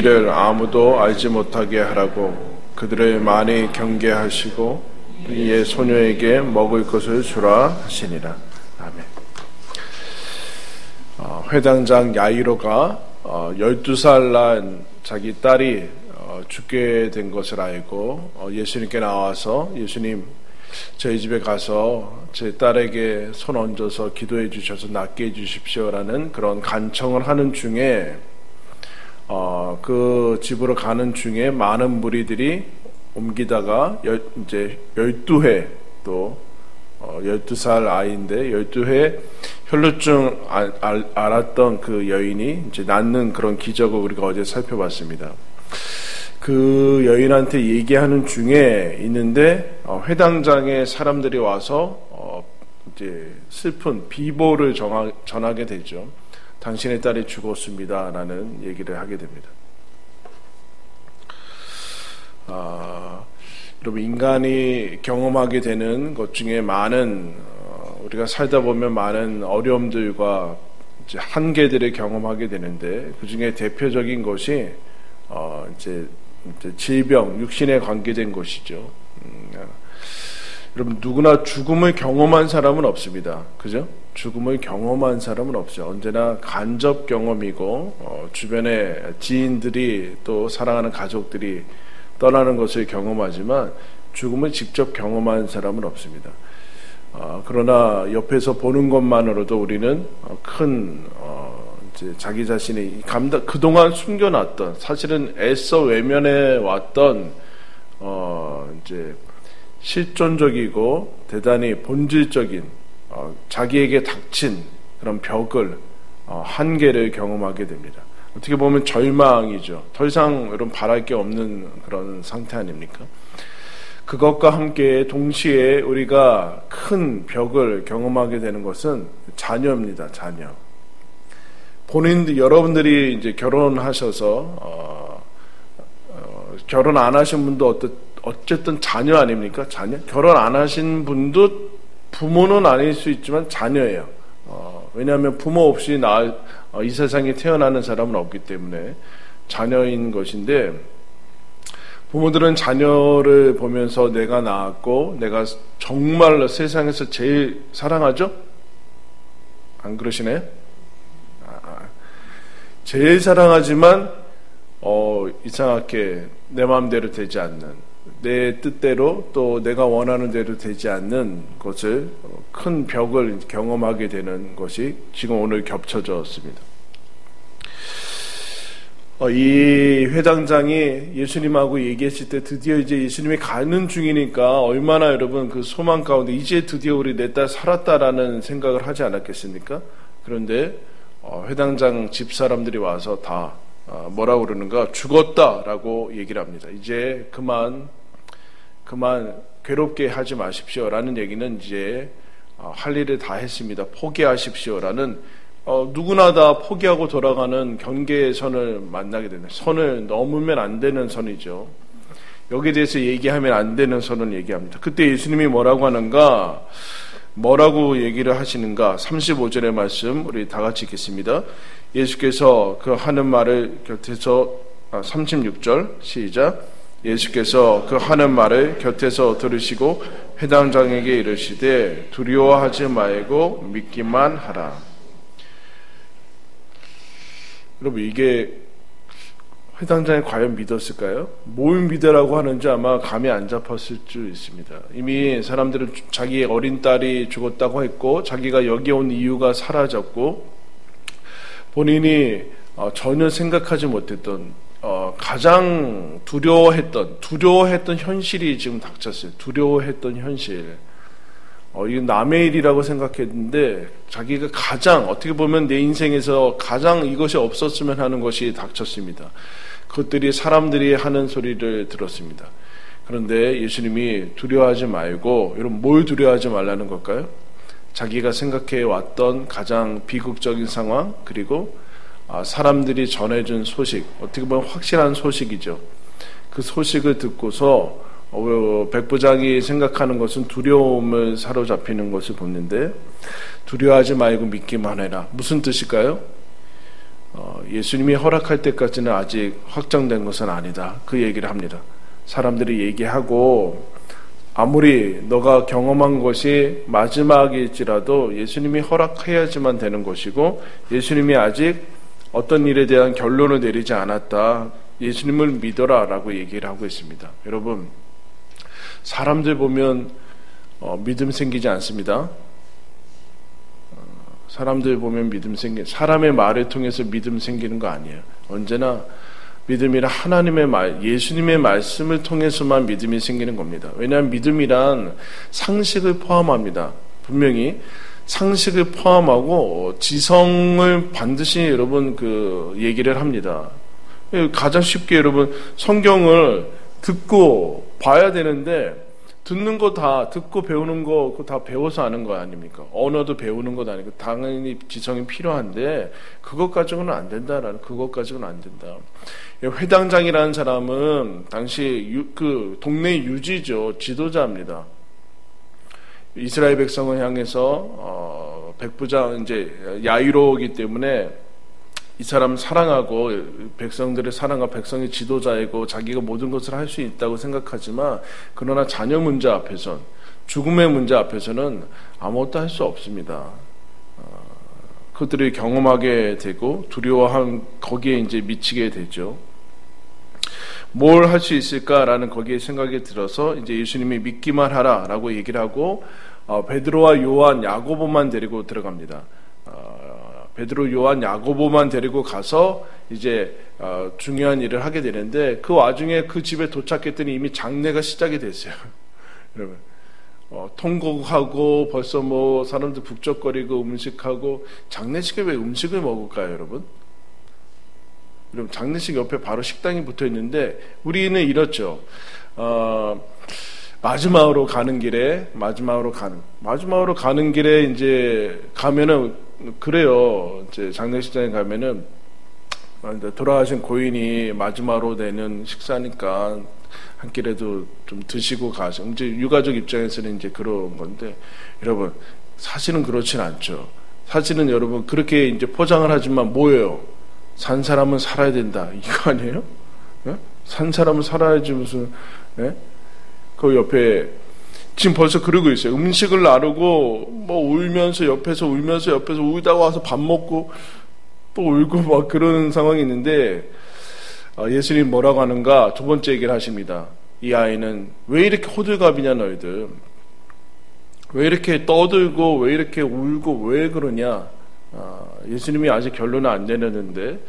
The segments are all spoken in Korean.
이를 아무도 알지 못하게 하라고 그들을 많이 경계하시고 이의 소녀에게 먹을 것을 주라 하시니라. 아멘. 회당장 야이로가 12살 난 자기 딸이 죽게 된 것을 알고 예수님께 나와서 예수님, 저희 집에 가서 제 딸에게 손 얹어서 기도해 주셔서 낫게 해 주십시오라는 그런 간청을 하는 중에 그 집으로 가는 중에 많은 무리들이 옮기다가 이제 12회 또 12살 아이인데 12회 혈루증 앓았던 그 여인이 이제 낫는 그런 기적을 우리가 어제 살펴봤습니다. 그 여인한테 얘기하는 중에 있는데 회당장에 사람들이 와서 이제 슬픈 비보를 전하게 되죠. 당신의 딸이 죽었습니다 라는 얘기를 하게 됩니다. 여러분, 인간이 경험하게 되는 것 중에 많은 우리가 살다 보면 많은 어려움들과 이제 한계들을 경험하게 되는데 그 중에 대표적인 것이 이제 질병, 육신에 관계된 것이죠. 여러분, 누구나 죽음을 경험한 사람은 없습니다. 그죠? 죽음을 경험한 사람은 없죠. 언제나 간접 경험이고 주변에 지인들이 또 사랑하는 가족들이 떠나는 것을 경험하지만 죽음을 직접 경험한 사람은 없습니다. 그러나 옆에서 보는 것만으로도 우리는 큰 이제 자기 자신이 그동안 숨겨놨던, 사실은 애써 외면해 왔던 이제 실존적이고 대단히 본질적인 자기에게 닥친 그런 벽을 한계를 경험하게 됩니다. 어떻게 보면 절망이죠. 더 이상 여러분 바랄 게 없는 그런 상태 아닙니까? 그것과 함께 동시에 우리가 큰 벽을 경험하게 되는 것은 자녀입니다. 자녀. 여러분들이 이제 결혼하셔서 결혼 안 하신 분도 어쨌든 자녀 아닙니까? 자녀. 결혼 안 하신 분도 부모는 아닐 수 있지만 자녀예요. 왜냐하면 부모 없이 이 세상에 태어나는 사람은 없기 때문에 자녀인 것인데, 부모들은 자녀를 보면서 내가 낳았고 내가 정말로 세상에서 제일 사랑하죠? 안 그러시나요? 제일 사랑하지만 이상하게 내 마음대로 되지 않는, 내 뜻대로 또 내가 원하는 대로 되지 않는 것을, 큰 벽을 경험하게 되는 것이 지금 오늘 겹쳐졌습니다. 이 회당장이 예수님하고 얘기했을 때 드디어 이제 예수님이 가는 중이니까 얼마나 여러분 그 소망 가운데 이제 드디어 우리 내 딸 살았다라는 생각을 하지 않았겠습니까? 그런데 회당장 집 사람들이 와서 다 뭐라고 그러는가? 죽었다라고 얘기를 합니다. 이제 그만 괴롭게 하지 마십시오라는 얘기는 이제 할 일을 다 했습니다. 포기하십시오라는, 누구나 다 포기하고 돌아가는 경계의 선을 만나게 되는, 선을 넘으면 안 되는 선이죠. 여기에 대해서 얘기하면 안 되는 선을 얘기합니다. 그때 예수님이 뭐라고 하는가? 뭐라고 얘기를 하시는가? 35절의 말씀 우리 다 같이 읽겠습니다. 예수께서 그 하는 말을 곁에서 36절 시작. 예수께서 그 하는 말을 곁에서 들으시고 회당장에게 이르시되 두려워하지 말고 믿기만 하라. 여러분, 이게 회당장이 과연 믿었을까요? 뭘 믿으라고 하는지 아마 감이 안 잡혔을 줄 있습니다. 이미 사람들은 자기의 어린 딸이 죽었다고 했고 자기가 여기 온 이유가 사라졌고 본인이 전혀 생각하지 못했던, 가장 두려워했던 현실이 지금 닥쳤어요. 두려워했던 현실. 이게 남의 일이라고 생각했는데 자기가 가장, 어떻게 보면 내 인생에서 가장 이것이 없었으면 하는 것이 닥쳤습니다. 그것들이 사람들이 하는 소리를 들었습니다. 그런데 예수님이 두려워하지 말고, 여러분 뭘 두려워하지 말라는 걸까요? 자기가 생각해 왔던 가장 비극적인 상황, 그리고 사람들이 전해준 소식, 어떻게 보면 확실한 소식이죠. 그 소식을 듣고서 백부장이 생각하는 것은 두려움을 사로잡히는 것을 보는데, 두려워하지 말고 믿기만 해라. 무슨 뜻일까요? 예수님이 허락할 때까지는 아직 확정된 것은 아니다. 그 얘기를 합니다. 사람들이 얘기하고 아무리 너가 경험한 것이 마지막일지라도 예수님이 허락해야지만 되는 것이고 예수님이 아직 어떤 일에 대한 결론을 내리지 않았다. 예수님을 믿어라 라고 얘기를 하고 있습니다. 여러분, 사람들 보면 믿음 생기지 않습니다. 사람들 보면 사람의 말을 통해서 믿음 생기는 거 아니에요. 언제나 믿음이란 하나님의 말, 예수님의 말씀을 통해서만 믿음이 생기는 겁니다. 왜냐하면 믿음이란 상식을 포함합니다. 분명히 상식을 포함하고 지성을 반드시 여러분 얘기를 합니다. 가장 쉽게 여러분 성경을 듣고 봐야 되는데 듣는 거 다 듣고 배우는 거 그거 다 배워서 아는 거 아닙니까? 언어도 배우는 것 아니고 당연히 지성이 필요한데 그것 가지고는 안 된다라는 그것 가지고는 안 된다. 회당장이라는 사람은 당시 동네 유지죠, 지도자입니다. 이스라엘 백성을 향해서 백부장 이제 야이로이기 때문에 이 사람 사랑하고 백성들을 사랑하고 백성의 지도자이고 자기가 모든 것을 할 수 있다고 생각하지만 그러나 자녀 문제 앞에선 죽음의 문제 앞에서는 아무것도 할 수 없습니다. 그들이 경험하게 되고 두려워한 거기에 이제 미치게 되죠. 뭘 할 수 있을까라는 거기에 생각이 들어서 이제 예수님이 믿기만 하라라고 얘기를 하고 베드로와 요한, 야고보만 데리고 들어갑니다. 베드로, 요한, 야고보만 데리고 가서 이제 중요한 일을 하게 되는데 그 와중에 그 집에 도착했더니 이미 장례가 시작이 됐어요. 여러분, 통곡하고 벌써 뭐 사람들 북적거리고 음식하고 장례식에 왜 음식을 먹을까요, 여러분? 여러분, 장례식 옆에 바로 식당이 붙어 있는데 우리는 이렇죠. 마지막으로 가는 길에 이제 가면은 그래요. 이제 장례식장에 가면은 돌아가신 고인이 마지막으로 되는 식사니까 한 끼라도 좀 드시고 가죠. 이제 유가족 입장에서는 이제 그런 건데 여러분 사실은 그렇진 않죠. 사실은 여러분 그렇게 이제 포장을 하지만 뭐예요? 산 사람은 살아야 된다. 이거 아니에요? 네? 산 사람은 살아야지 무슨 네? 그 옆에 지금 벌써 그러고 있어요. 음식을 나누고 뭐 울면서 옆에서 울다가 와서 밥 먹고 또 울고 막 그러는 상황이 있는데 예수님 뭐라고 하는가? 두 번째 얘기를 하십니다. 이 아이는 왜 이렇게 호들갑이냐 너희들. 왜 이렇게 떠들고 왜 이렇게 울고 왜 그러냐. 예수님이 아직 결론을 안 내렸는데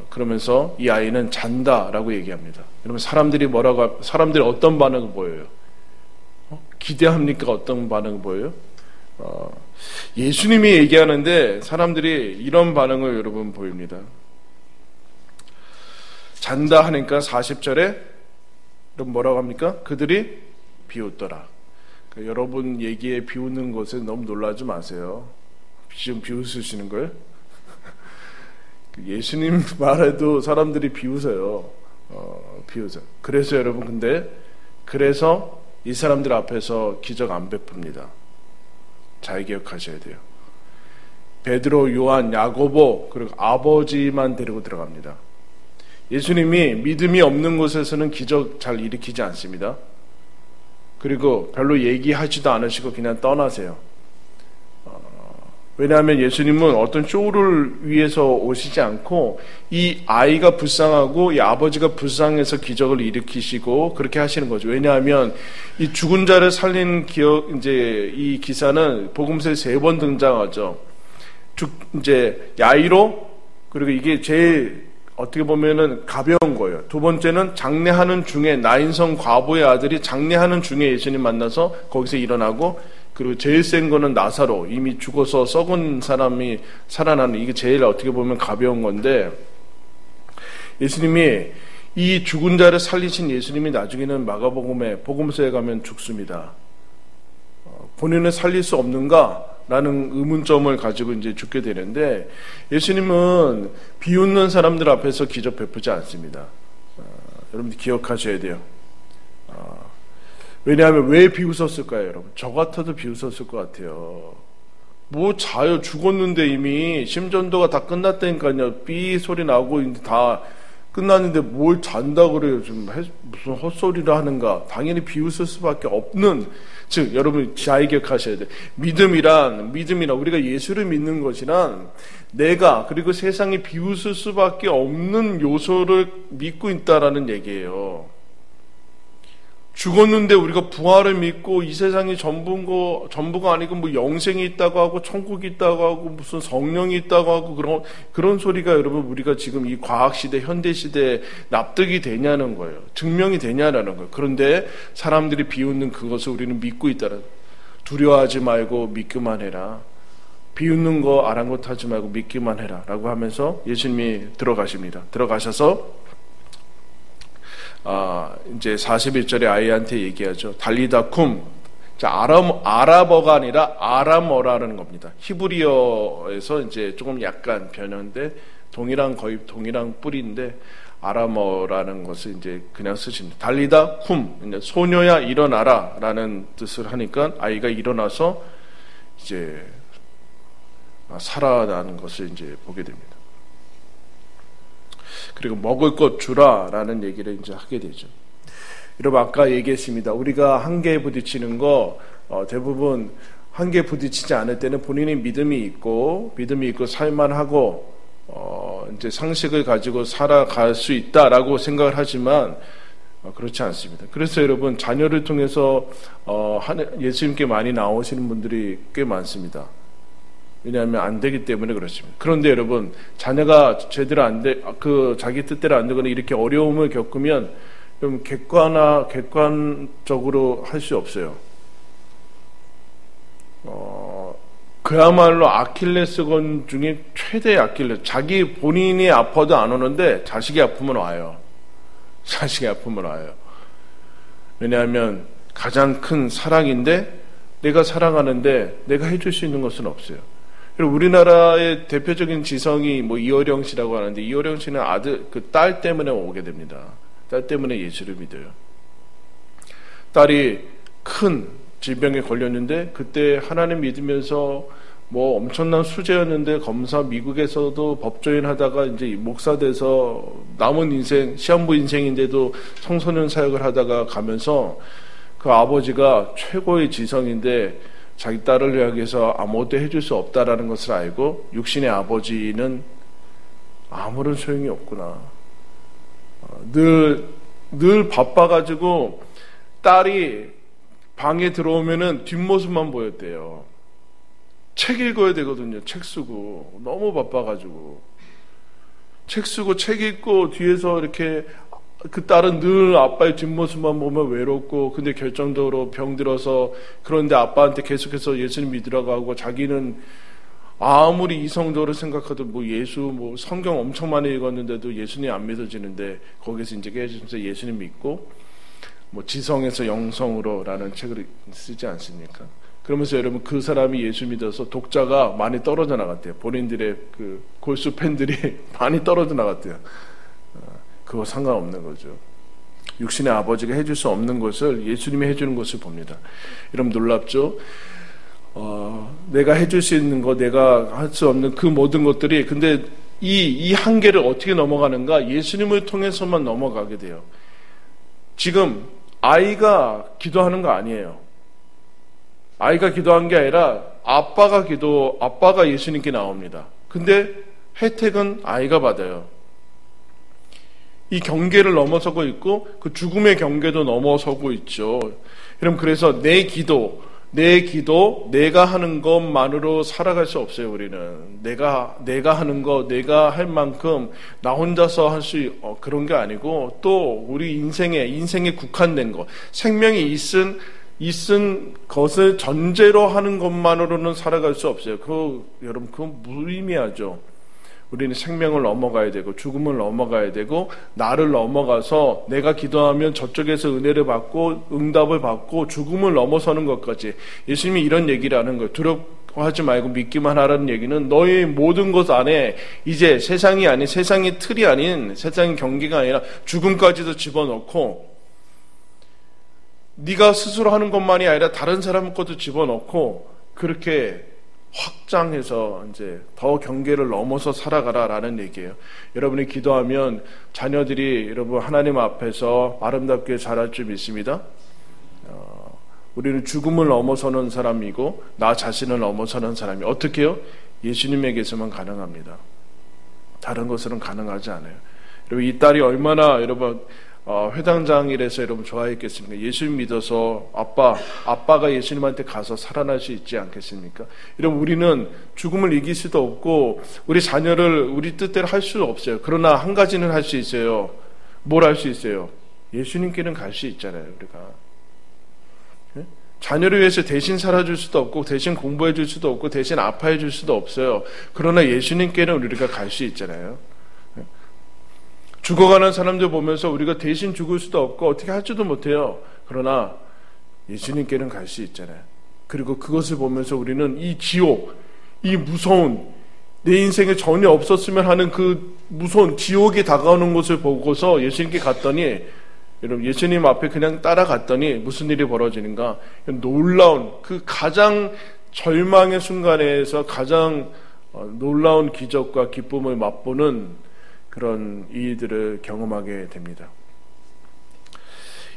그러면서 이 아이는 잔다라고 얘기합니다. 여러분 사람들이 어떤 반응을 보여요? 기대합니까? 어떤 반응을 보여요? 예수님이 얘기하는데 사람들이 이런 반응을 여러분 보입니다. 잔다 하니까 40절에 여러분 뭐라고 합니까? 그들이 비웃더라. 그러니까 여러분 얘기에 비웃는 것에 너무 놀라지 마세요. 지금 비웃으시는 거예요? 예수님 말에도 사람들이 비웃어요. 비웃어요. 그래서 여러분 그래서 이 사람들 앞에서 기적 안 베풉니다. 잘 기억하셔야 돼요. 베드로, 요한, 야고보 그리고 아버지만 데리고 들어갑니다. 예수님이 믿음이 없는 곳에서는 기적 잘 일으키지 않습니다. 그리고 별로 얘기하지도 않으시고 그냥 떠나세요. 왜냐하면 예수님은 어떤 쇼를 위해서 오시지 않고 이 아이가 불쌍하고 이 아버지가 불쌍해서 기적을 일으키시고 그렇게 하시는 거죠. 왜냐하면 이 죽은 자를 살린 이제 이 기사는 복음서에 3번 등장하죠. 이제 야이로 그리고 이게 제일 어떻게 보면은 가벼운 거예요. 두 번째는 장례하는 중에 나인성 과부의 아들이 장례하는 중에 예수님 만나서 거기서 일어나고 그리고 제일 센 거는 나사로 이미 죽어서 썩은 사람이 살아나는 이게 제일 어떻게 보면 가벼운 건데 예수님이 이 죽은 자를 살리신 예수님이 나중에는 마가복음에 복음서에 가면 죽습니다. 본인을 살릴 수 없는가? 라는 의문점을 가지고 이제 죽게 되는데 예수님은 비웃는 사람들 앞에서 기적 베푸지 않습니다. 여러분들 기억하셔야 돼요. 왜냐하면 왜 비웃었을까요, 여러분? 저 같아도 비웃었을 것 같아요. 뭐 자요? 죽었는데 이미 심전도가 다 끝났다니까요. 삐 소리 나고 이제 다 끝났는데 뭘 잔다 그래요? 좀 무슨 헛소리를 하는가? 당연히 비웃을 수밖에 없는, 즉 여러분 잘 기억하셔야 돼요. 믿음이란 우리가 예수를 믿는 것이란 내가 그리고 세상이 비웃을 수밖에 없는 요소를 믿고 있다라는 얘기예요. 죽었는데 우리가 부활을 믿고 이 세상이 전부가 아니고 뭐 영생이 있다고 하고 천국이 있다고 하고 무슨 성령이 있다고 하고 그런 소리가 여러분 우리가 지금 이 과학시대 현대시대에 납득이 되냐는 거예요. 증명이 되냐라는 거예요. 그런데 사람들이 비웃는 그것을 우리는 믿고 있다는, 두려워하지 말고 믿기만 해라. 비웃는 거 아랑곳하지 말고 믿기만 해라 라고 하면서 예수님이 들어가십니다. 들어가셔서 이제 41절에 아이한테 얘기하죠. 달리다 쿰. 자, 아랍어가 아니라 아람어라는 겁니다. 히브리어에서 이제 조금 약간 변형인데 거의 동일한 뿌리인데 아람어라는 것을 이제 그냥 쓰십니다. 달리다 쿰. 소녀야 일어나라 라는 뜻을 하니까 아이가 일어나서 이제 살아나는 것을 이제 보게 됩니다. 그리고 먹을 것 주라라는 얘기를 이제 하게 되죠. 여러분 아까 얘기했습니다. 우리가 한계에 부딪히는 거 대부분 한계에 부딪히지 않을 때는 본인의 믿음이 있고 살만하고 이제 상식을 가지고 살아갈 수 있다라고 생각을 하지만 그렇지 않습니다. 그래서 여러분 자녀를 통해서 예수님께 많이 나오시는 분들이 꽤 많습니다. 왜냐하면 안 되기 때문에 그렇습니다. 그런데 여러분, 자녀가 제대로 자기 뜻대로 안 되거나 이렇게 어려움을 겪으면 좀 객관적으로 할 수 없어요. 그야말로 아킬레스건 중에 최대의 아킬레스. 본인이 아파도 안 오는데 자식이 아프면 와요. 왜냐하면 가장 큰 사랑인데 내가 사랑하는데 내가 해줄 수 있는 것은 없어요. 그리고 우리나라의 대표적인 지성이 뭐 이어령 씨라고 하는데 이어령 씨는 딸 때문에 오게 됩니다. 딸 때문에 예수를 믿어요. 딸이 큰 질병에 걸렸는데 그때 하나님 믿으면서 뭐 엄청난 수재였는데 미국에서도 법조인 하다가 이제 목사 돼서 남은 인생, 시한부 인생인데도 청소년 사역을 하다가 가면서 그 아버지가 최고의 지성인데 자기 딸을 위해서 아무것도 해줄 수 없다라는 것을 알고 육신의 아버지는 아무런 소용이 없구나. 늘 바빠가지고 딸이 방에 들어오면은 뒷모습만 보였대요. 책 읽어야 되거든요. 책 쓰고 너무 바빠가지고 책 읽고 뒤에서 이렇게 그 딸은 늘 아빠의 뒷모습만 보면 외롭고 근데 결정적으로 병들어서 그런데 아빠한테 계속해서 예수님 믿으라고 하고 자기는 아무리 이성적으로 생각해도 뭐 성경 엄청 많이 읽었는데도 예수님 안 믿어지는데 거기서 이제 깨어지면서 예수님 믿고 뭐 지성에서 영성으로라는 책을 쓰지 않습니까? 그러면서 여러분 그 사람이 예수 믿어서 독자가 많이 떨어져 나갔대요. 본인들의 그 골수 팬들이 많이 떨어져 나갔대요. 그거 상관없는 거죠. 육신의 아버지가 해줄 수 없는 것을 예수님이 해주는 것을 봅니다. 여러분 놀랍죠? 내가 해줄 수 있는 거, 내가 할 수 없는 그 모든 것들이 근데 이 한계를 어떻게 넘어가는가? 예수님을 통해서만 넘어가게 돼요. 지금 아이가 기도하는 거 아니에요. 아이가 기도한 게 아니라 아빠가 예수님께 나옵니다. 근데 혜택은 아이가 받아요. 이 경계를 넘어서고 있고 그 죽음의 경계도 넘어서고 있죠. 여러분 그래서 내 기도 내가 하는 것만으로 살아갈 수 없어요. 우리는 내가 하는 거 내가 할 만큼 나 혼자서 할 수 그런 게 아니고 또 우리 인생에 국한된 거 생명이 있은 것을 전제로 하는 것만으로는 살아갈 수 없어요. 여러분 그건 무의미하죠. 우리는 생명을 넘어가야 되고 죽음을 넘어가야 되고 나를 넘어가서 내가 기도하면 저쪽에서 은혜를 받고 응답을 받고 죽음을 넘어서는 것까지 예수님이 이런 얘기를 하는 거예요. 두려워하지 말고 믿기만 하라는 얘기는 너의 모든 것 안에 이제 세상의 틀이 아닌 세상의 경계가 아니라 죽음까지도 집어넣고 네가 스스로 하는 것만이 아니라 다른 사람 것도 집어넣고 그렇게 확장해서 이제 더 경계를 넘어서 살아가라라는 얘기예요. 여러분이 기도하면 자녀들이 여러분 하나님 앞에서 아름답게 자랄 줄 믿습니다. 우리는 죽음을 넘어서는 사람이고 나 자신을 넘어서는 사람이 어떻게 해요? 예수님에게서만 가능합니다. 다른 것으로는 가능하지 않아요. 여러분 이 딸이 얼마나 여러분 회당장이라서 여러분 좋아했겠습니까? 예수님 믿어서 아빠가 예수님한테 가서 살아날 수 있지 않겠습니까? 여러분 우리는 죽음을 이길 수도 없고 우리 자녀를 우리 뜻대로 할 수도 없어요. 그러나 한 가지는 할 수 있어요. 뭘 할 수 있어요? 예수님께는 갈 수 있잖아요. 우리가 자녀를 위해서 대신 살아줄 수도 없고 대신 공부해 줄 수도 없고 대신 아파해 줄 수도 없어요. 그러나 예수님께는 우리가 갈 수 있잖아요. 죽어가는 사람들 보면서 우리가 대신 죽을 수도 없고 어떻게 할지도 못해요. 그러나 예수님께는 갈 수 있잖아요. 그리고 그것을 보면서 우리는 이 지옥, 이 무서운 내 인생에 전혀 없었으면 하는 그 무서운 지옥이 다가오는 것을 보고서 예수님께 갔더니 여러분 예수님 앞에 그냥 따라갔더니 무슨 일이 벌어지는가? 놀라운 그 가장 절망의 순간에서 가장 놀라운 기적과 기쁨을 맛보는 그런 일들을 경험하게 됩니다.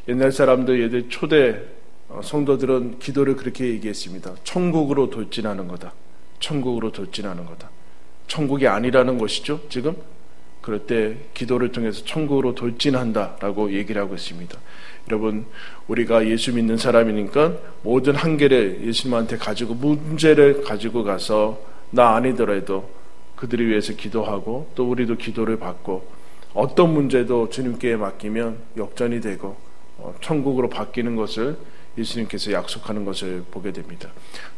옛날 사람들, 예들 초대 성도들은 기도를 그렇게 얘기했습니다. 천국으로 돌진하는 거다. 천국으로 돌진하는 거다. 천국이 아니라는 것이죠, 지금? 그럴 때 기도를 통해서 천국으로 돌진한다라고 얘기를 하고 있습니다. 여러분 우리가 예수 믿는 사람이니까 모든 한계를 예수님한테 가지고 문제를 가지고 가서 나 아니더라도 그들을 위해서 기도하고 또 우리도 기도를 받고 어떤 문제도 주님께 맡기면 역전이 되고 천국으로 바뀌는 것을 예수님께서 약속하는 것을 보게 됩니다.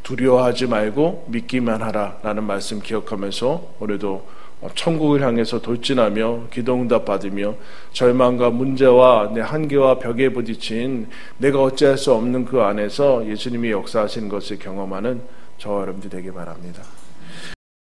두려워하지 말고 믿기만 하라라는 말씀 기억하면서 오늘도 천국을 향해서 돌진하며 기도응답 받으며 절망과 문제와 내 한계와 벽에 부딪힌 내가 어찌할 수 없는 그 안에서 예수님이 역사하시는 것을 경험하는 저와 여러분들 되길 바랍니다.